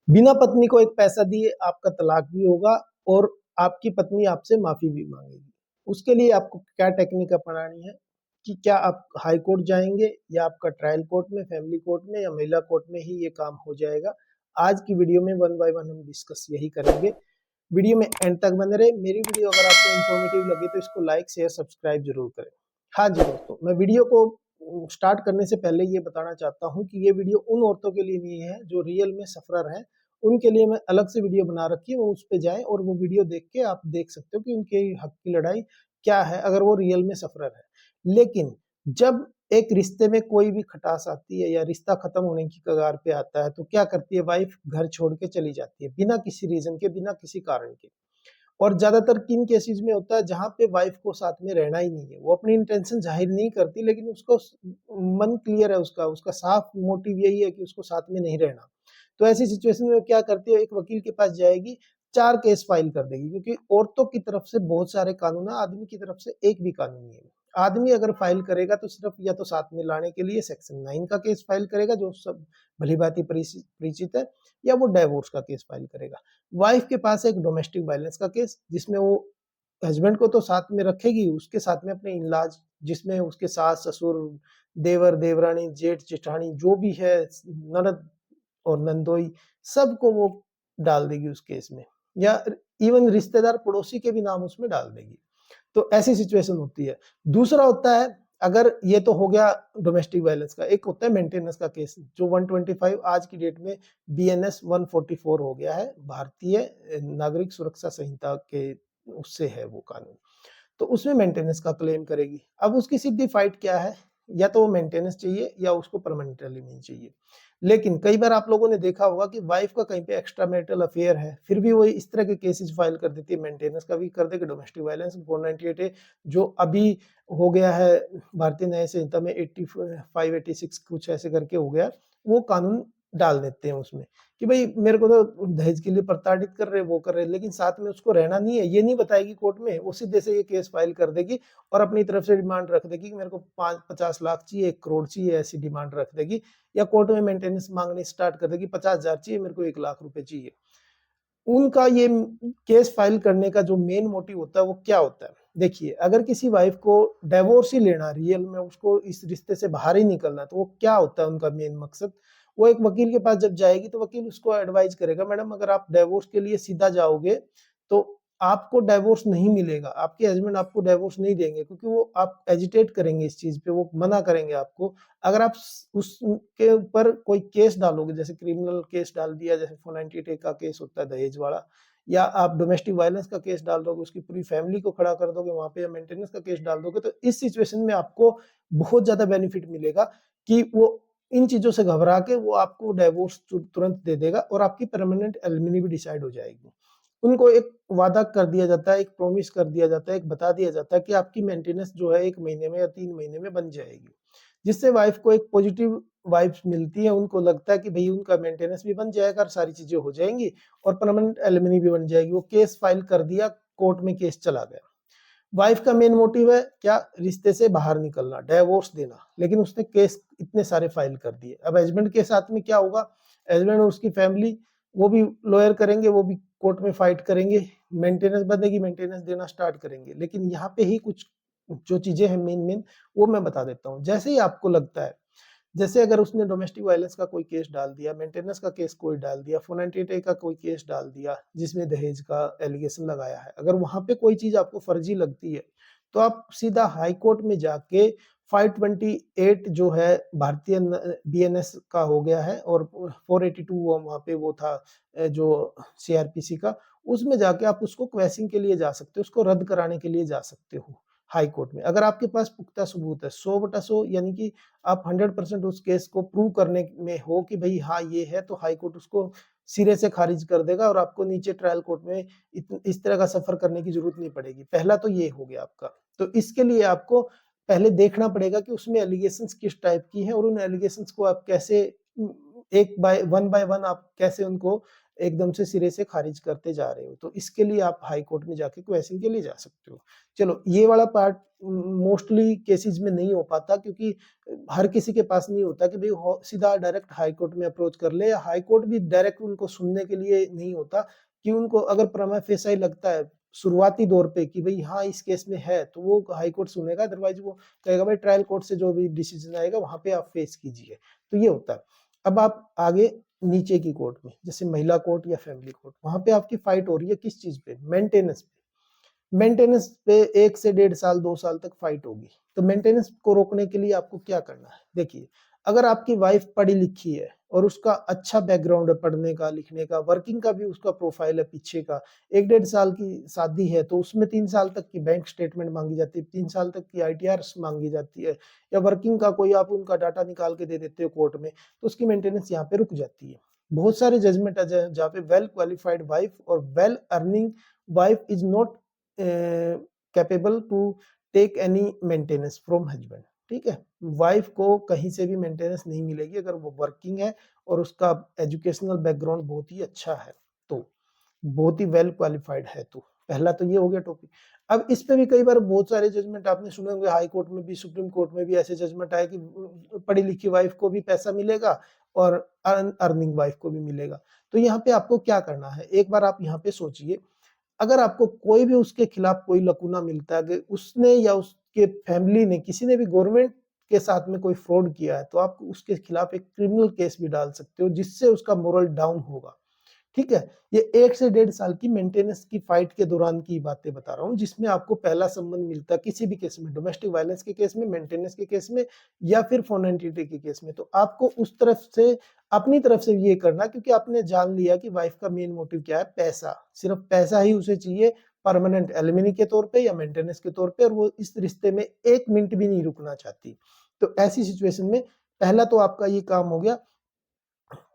बिना पत्नी को एक पैसा दिए आपका तलाक भी होगा और आपकी पत्नी आपसे माफी भी मांगेगी। उसके लिए आपको क्या टेक्निक अपनानी है कि क्या आप हाई कोर्ट जाएंगे या आपका ट्रायल कोर्ट में, फैमिली कोर्ट में या महिला कोर्ट में ही ये काम हो जाएगा। आज की वीडियो में वन बाय वन हम डिस्कस यही करेंगे। वीडियो में एंड तक बने रहे। मेरी वीडियो अगर आपको इन्फॉर्मेटिव लगे तो इसको लाइक शेयर सब्सक्राइब जरूर करें। हाँ जी दोस्तों, मैं वीडियो को स्टार्ट करने से पहले ये बताना चाहता हूँ कि ये वीडियो उन औरतों के लिए नहीं है जो रियल में सफरर है। उनके लिए मैं अलग से वीडियो बना रखी है, वो उस पे जाएं और वो वीडियो देख के आप देख सकते हो कि उनके हक की लड़ाई क्या है अगर वो रियल में सफरर है। लेकिन जब एक रिश्ते में कोई भी खटास आती है या रिश्ता खत्म होने की कगार पे आता है तो क्या करती है वाइफ? घर छोड़ के चली जाती है बिना किसी रीजन के, बिना किसी कारण के। और ज्यादातर किन केसेस में होता है जहां पे वाइफ को साथ में रहना ही नहीं है। वो अपनी इंटेंशन जाहिर नहीं करती लेकिन उसको मन क्लियर है, उसका उसका साफ मोटिव यही है कि उसको साथ में नहीं रहना। तो ऐसी सिचुएशन में क्या करती है, एक वकील के पास जाएगी, 4 केस फाइल कर देगी, क्योंकि औरतों की तरफ से बहुत सारे कानून है, आदमी की तरफ से एक भी कानून नहीं है। आदमी अगर फाइल करेगा तो सिर्फ या तो साथ में लाने के लिए सेक्शन 9 का केस फाइल करेगा जो सब भली भांति परिचित है, या वो डाइवोर्स का केस फाइल करेगा। वाइफ के पास एक डोमेस्टिक वायलेंस का केस, जिसमें वो हस्बैंड को तो साथ में रखेगी, उसके साथ में अपने इनलाज, जिसमें उसके सास ससुर, देवर देवरानी, जेठ जेठानी जो भी है, ननद और नंदोई, सबको वो डाल देगी उस केस में, या इवन रिश्तेदार पड़ोसी के भी नाम उसमें डाल देगी। तो ऐसी सिचुएशन होती है। दूसरा होता है, अगर ये तो हो गया डोमेस्टिक वायलेंस का, एक होता है मेंटेनेंस का केस जो 125 आज की डेट में बीएनएस 144 हो गया है, भारतीय नागरिक सुरक्षा संहिता के उससे है वो कानून। तो उसमें मेंटेनेंस का क्लेम करेगी। अब उसकी सीधी फाइट क्या है, या तो वो मेंटेनेंस चाहिए या उसको परमानेंट एलिमेंट चाहिए। लेकिन कई बार आप लोगों ने देखा होगा कि वाइफ का कहीं पे एक्स्ट्रा मैरिटल अफेयर है, फिर भी वो इस तरह के केसेस फाइल कर देती है, मेंटेनेंस का भी कर देगी, डोमेस्टिक वायलेंस 498 ए जो अभी हो गया है भारतीय न्याय संहिता में 85 86 कुछ ऐसे करके हो गया, वो कानून डाल देते हैं उसमें कि भाई मेरे को तो दहेज के लिए प्रताड़ित कर रहे, वो कर रहे, लेकिन साथ में उसको रहना नहीं है, ये नहीं बताएगी कोर्ट में, वो सीधे से ये केस फाइल कर देगी और अपनी तरफ से डिमांड रख देगी कि मेरे को 50 लाख चाहिए, 1 करोड़ चाहिए, ऐसी डिमांड रख देगी। या कोर्ट में मेंटेनेंस मांगने स्टार्ट कर देगी, 50,000 चाहिए, मेरे को 1 लाख रुपए चाहिए। उनका ये केस फाइल करने का जो मेन मोटिव होता है वो क्या होता है? देखिए, अगर किसी वाइफ को डिवोर्स ही लेना, रियल में उसको इस रिश्ते से बाहर ही निकलना, तो वो क्या होता है उनका मेन मकसद? वो एक वकील के पास जब जाएगी तो वकील उसको एडवाइस करेगा, मैडम अगर आप डिवोर्स के लिए सीधा जाओगे तो आपको डिवोर्स नहीं मिलेगा, आपके हस्बैंड आपको डिवोर्स नहीं देंगे, क्योंकि वो आप एजिटेट करेंगे इस चीज पे, वो मना करेंगे आपको। अगर आप उसके ऊपर कोई केस डालोगे, जैसे क्रिमिनल केस डाल दिया, जैसे 498 का केस होता है दहेज वाला, या आप डोमेस्टिक वायलेंस का केस डाल दोगे, उसकी पूरी फैमिली को खड़ा कर दोगे वहां पे, या मेंटेनेंस का केस डाल दोगे, तो इस सिचुएशन में आपको बहुत ज्यादा बेनिफिट मिलेगा कि वो इन चीजों से घबरा के वो आपको डिवोर्स तुरंत दे देगा और आपकी परमानेंट एलिमनी भी डिसाइड हो जाएगी। उनको एक वादा कर दिया जाता है, एक प्रॉमिस कर दिया जाता है, एक बता दिया जाता है कि आपकी मेंटेनेंस जो है 1 महीने में या 3 महीने में बन जाएगी, जिससे वाइफ को एक पॉजिटिव वाइब्स मिलती है। उनको लगता है कि भाई उनका मेंटेनेंस भी बन जाएगा और सारी चीजें हो जाएंगी और परमानेंट एलिमनी भी बन जाएगी। वो केस फाइल कर दिया, कोर्ट में केस चला गया। वाइफ का मेन मोटिव है क्या? रिश्ते से बाहर निकलना, डिवोर्स देना, लेकिन उसने केस इतने सारे फाइल कर दिए। अब हस्बैंड के साथ में क्या होगा? हस्बैंड और उसकी फैमिली वो भी लॉयर करेंगे, वो भी कोर्ट में फाइट करेंगे, मेंटेनेंस बनेगी, मेंटेनेंस देना स्टार्ट करेंगे। लेकिन यहाँ पे ही कुछ जो चीजें हैं मेन मेन, वो मैं बता देता हूँ। जैसे ही आपको लगता है, जैसे अगर उसने डोमेस्टिक वायलेंस का कोई केस डाल दिया, मेंटेनेंस का केस कोई डाल दिया, 498 का कोई केस डाल दिया जिसमें दहेज का एलिगेशन लगाया है, अगर वहां पे कोई चीज आपको फर्जी लगती है तो आप सीधा हाई कोर्ट में जाके 528 जो है भारतीय बीएनएस का हो गया है, और 482 वहां पे वो था जो सीआरपीसी का, उसमें जाके आप उसको क्वेशिंग के लिए जा सकते हो, उसको रद्द कराने के लिए जा सकते हो हाई कोर्ट में। अगर आपके पास पुख्ता सबूत है 100/100, यानी कि आप 100% उस केस को प्रूव करने में हो कि भाई हाँ ये है, तो हाई कोर्ट उसको सिरे से खारिज कर देगा और आपको नीचे ट्रायल कोर्ट में इस तरह का सफर करने की जरूरत नहीं पड़ेगी। पहला तो ये हो गया आपका। तो इसके लिए आपको पहले देखना पड़ेगा कि उसमें एलिगेशंस किस टाइप की हैं और उन एलिगेशंस को आप कैसे एक बाय वन आप कैसे उनको एकदम से सिरे से खारिज करते जा रहे हो। तो इसके लिए आप हाई कोर्ट में जाके क्वेश्चन के लिए जा सकते हो। चलो ये वाला पार्ट मोस्टली केसेस में नहीं हो पाता, क्योंकि हर किसी के पास नहीं होता कि भाई सीधा डायरेक्ट हाई कोर्ट में अप्रोच कर ले, या हाई कोर्ट भी डायरेक्ट उनको सुनने के लिए नहीं होता कि उनको अगर प्रमा फेसाई लगता है शुरुआती दौर पे कि भाई हाँ इस केस में है, तो वो हाई कोर्ट सुनेगा, अदरवाइज वो कहेगा भाई ट्रायल कोर्ट से जो भी डिसीजन आएगा वहां पे आप फेस कीजिए। तो ये होता है। अब आप आगे नीचे की कोर्ट में, जैसे महिला कोर्ट या फैमिली कोर्ट, वहां पे आपकी फाइट हो रही है किस चीज पे? मेंटेनेंस पे। मेंटेनेंस पे 1 से 1.5 साल 2 साल तक फाइट होगी। तो मेंटेनेंस को रोकने के लिए आपको क्या करना है? देखिए, अगर आपकी वाइफ पढ़ी लिखी है और उसका अच्छा बैकग्राउंड है पढ़ने का, लिखने का, वर्किंग का भी उसका प्रोफाइल है पीछे का, 1 डेढ़ साल की शादी है तो उसमें 3 साल तक की बैंक स्टेटमेंट मांगी जाती है, 3 साल तक की ITRs मांगी जाती है, या वर्किंग का कोई आप उनका डाटा निकाल के दे देते हो कोर्ट में, तो उसकी मेंटेनेंस यहाँ पे रुक जाती है। बहुत सारे जजमेंट है जहाँ पे वेल क्वालिफाइड वाइफ और well earning wife is not capable to take any maintenance from husband. ठीक है, वाइफ को कहीं से भी मेंटेनेंस नहीं मिलेगी अगर वो वर्किंग है और उसका एजुकेशनल बैकग्राउंड बहुत ही अच्छा है, तो बहुत ही वेल क्वालिफाइड है। तो पहला तो ये हो गया टॉपिक। अब इस पे भी कई बार बहुत सारे जजमेंट आपने सुने होंगे, हाई कोर्ट में भी, सुप्रीम कोर्ट में भी ऐसे जजमेंट आए कि पढ़ी लिखी वाइफ को भी पैसा मिलेगा और अर्निंग वाइफ को भी मिलेगा। तो यहाँ पे आपको क्या करना है, एक बार आप यहाँ पे सोचिए, अगर आपको कोई भी उसके खिलाफ कोई लकूना मिलता है, अगर उसने या उसके फैमिली ने, किसी ने भी गवर्नमेंट के साथ में कोई फ्रॉड किया है, तो आप उसके खिलाफ एक क्रिमिनल केस भी डाल सकते हो, जिससे उसका मोरल डाउन होगा। ठीक है, ये 1 से 1.5 साल की मेंटेनेंस की फाइट के दौरान की बातें बता रहा हूँ, जिसमें आपको पहला संबंध मिलता है किसी भी केस में, डोमेस्टिक वायलेंस के केस में, मेंटेनेंस के केस में, या फिर फॉरेन एंटिटी के केस में। तो आपको उस तरफ से, अपनी तरफ से ये करना, क्योंकि आपने जान लिया कि वाइफ का मेन मोटिव क्या है, पैसा, सिर्फ पैसा ही उसे चाहिए, परमानेंट एलिमनी के तौर पे या मेंटेनेंस के तौर पे, और वो इस रिश्ते में 1 मिनट भी नहीं रुकना चाहती। तो ऐसी सिचुएशन में पहला तो आपका ये काम हो गया,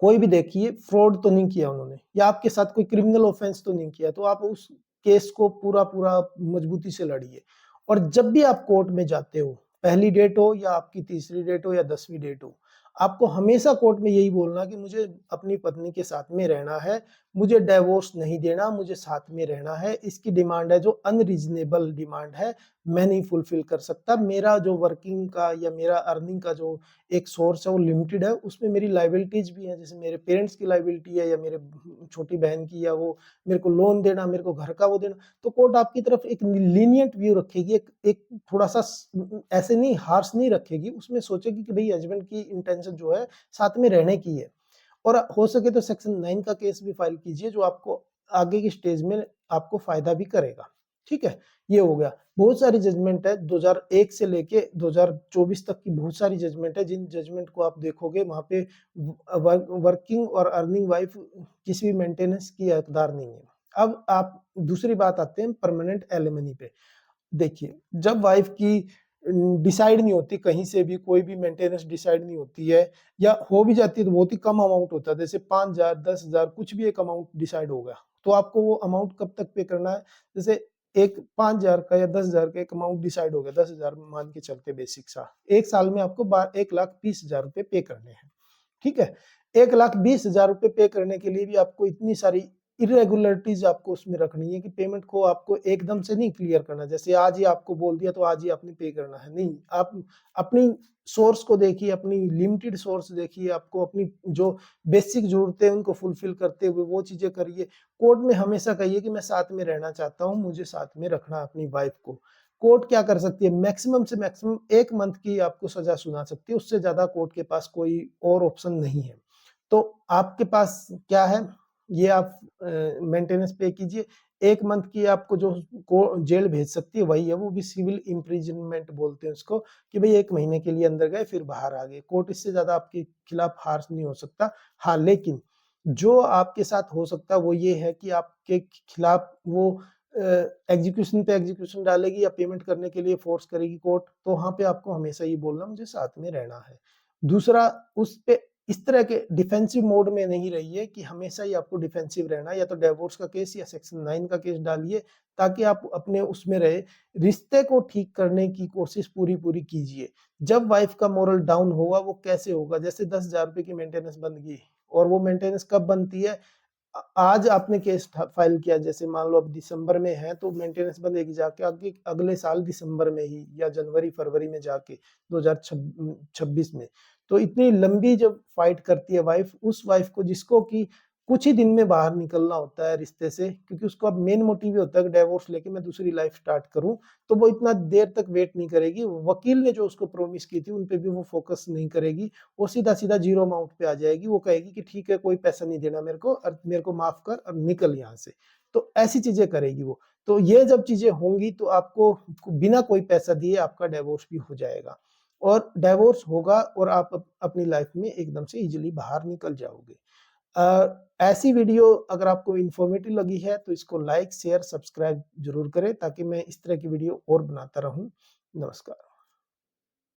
कोई भी देखिए फ्रॉड तो नहीं किया उन्होंने, या आपके साथ कोई क्रिमिनल ऑफेंस तो नहीं किया, तो आप उस केस को पूरा पूरा मजबूती से लड़िए। और जब भी आप कोर्ट में जाते हो, पहली डेट हो या आपकी तीसरी डेट हो या 10वीं डेट हो, आपको हमेशा कोर्ट में यही बोलना कि मुझे अपनी पत्नी के साथ में रहना है, मुझे डिवोर्स नहीं देना, मुझे साथ में रहना है। इसकी डिमांड है जो अनरीजनेबल डिमांड है, मैं नहीं फुलफिल कर सकता। मेरा जो वर्किंग का या मेरा अर्निंग का जो एक सोर्स है वो लिमिटेड है, उसमें मेरी लाइबिलिटीज भी हैं, जैसे मेरे पेरेंट्स की लाइबिलिटी है या मेरे छोटी बहन की, या वो मेरे को लोन देना, मेरे को घर का वो देना। तो कोर्ट आपकी तरफ एक लीनियंट व्यू रखेगी, एक थोड़ा सा ऐसे नहीं, हार्श नहीं रखेगी, उसमें सोचेगी कि भाई हस्बैंड की इंटेंशन जो है साथ में रहने की है। और हो सके तो सेक्शन 9 का केस भी फाइल कीजिए, जो आपको आगे की स्टेज में आपको फायदा भी करेगा। ठीक है, ये हो गया। बहुत सारी जजमेंट है 2001 से लेके 2024 तक की, बहुत सारी जजमेंट है, जिन जजमेंट को आप देखोगे वहां पे वर्किंग और अर्निंग वाइफ किसी भी मेंटेनेंस की हकदार नहीं है। अब आप दूसरी बात आते हैं परमानेंट एलिमनी पे। देखिए, जब वाइफ की डिसाइड नहीं होती, कहीं से भी कोई भी मेंटेनेंस डिसाइड नहीं होती है, या हो भी जाती है तो बहुत ही कम अमाउंट होता है, जैसे 5,000 10,000 कुछ भी एक अमाउंट डिसाइड हो गया, तो आपको वो अमाउंट कब तक पे करना है? जैसे एक 5,000 का या 10,000 का एक अमाउंट डिसाइड हो गया, 10,000 मान के चलते बेसिक सा, 1 साल में आपको 1,20,000 रुपए पे करने हैं। ठीक है, 1,20,000 रुपए पे करने के लिए भी आपको इतनी सारी इरेगुलरिटीज आपको उसमें रखनी है कि पेमेंट को आपको एकदम से नहीं क्लियर करना, जैसे आज ही आपको बोल दिया तो आज ही आपने पे करना है, नहीं। आप अपनी सोर्स को देखिए, अपनी लिमिटेड सोर्स देखिए, आपको अपनी जो बेसिक जरूरतें हैं उनको फुलफिल करते हुए वो चीजें करिए। कोर्ट में हमेशा कहिए कि मैं साथ में रहना चाहता हूँ, मुझे साथ में रखना है अपनी वाइफ को। कोर्ट क्या कर सकती है, मैक्सिमम से मैक्सिमम 1 मंथ की आपको सजा सुना सकती है, उससे ज्यादा कोर्ट के पास कोई और ऑप्शन नहीं है। तो आपके पास क्या है, ये आप मेंटेनेंस पे कीजिए। 1 मंथ की आपको जो जेल भेज सकती है वही है, वो भी सिविल इम्प्रिजनमेंट बोलते हैं उसको, कि भाई 1 महीने के लिए अंदर गए फिर बाहर आ गए। कोर्ट इससे ज्यादा आपके खिलाफ हार्श नहीं हो सकता। हाँ, लेकिन जो आपके साथ हो सकता है वो ये है कि आपके खिलाफ वो एग्जीक्यूशन पे एग्जीक्यूशन डालेगी या पेमेंट करने के लिए फोर्स करेगी कोर्ट, तो वहां पे आपको हमेशा ये बोलना मुझे साथ में रहना है। दूसरा, उस पे इस तरह के डिफेंसिव मोड में नहीं रहिए कि हमेशा ही आपको डिफेंसिव रहना है, या तो डिवोर्स का केस या सेक्शन 9 का केस डालिए ताकि आप अपने उसमें रहे। रिश्ते को ठीक करने की कोशिश पूरी-पूरी कीजिए। जब वाइफ का मोरल डाउन होगा वो कैसे होगा? जैसे 10,000 रुपए की मेंटेनेंस बन गई और वो मेंटेनेंस कब बनती है? आज आपने केस फाइल किया, जैसे मान लो अब दिसंबर में है तो मेंटेनेंस बनेगी जाके आगे अगले साल दिसंबर में ही या जनवरी फरवरी में जाके 2026 में। तो इतनी लंबी जब फाइट करती है वाइफ, उस वाइफ को जिसको कि कुछ ही दिन में बाहर निकलना होता है रिश्ते से, क्योंकि उसका मेन मोटिव ये होता है कि डिवोर्स लेके मैं दूसरी लाइफ स्टार्ट करूं, तो वो इतना देर तक वेट नहीं करेगी। वकील ने जो उसको प्रॉमिस की थी उन पे भी वो फोकस नहीं करेगी। वो सीधा-सीधा जीरो अमाउंट पे आ जाएगी। वो कहेगी कि ठीक है, कोई पैसा नहीं देना मेरे को और मेरे को माफ कर और निकल यहाँ से। तो ऐसी चीज़ें करेगी वो। तो ये जब चीज़ें होंगी तो आपको बिना कोई पैसा दिए आपका डिवोर्स भी हो जाएगा और डिवोर्स होगा और आप अपनी लाइफ में एकदम से ईज़िली बाहर निकल जाओगे। ऐसी वीडियो अगर आपको इन्फॉर्मेटिव लगी है तो इसको लाइक, शेयर, सब्सक्राइब ज़रूर करें ताकि मैं इस तरह की वीडियो और बनाता रहूँ। नमस्कार।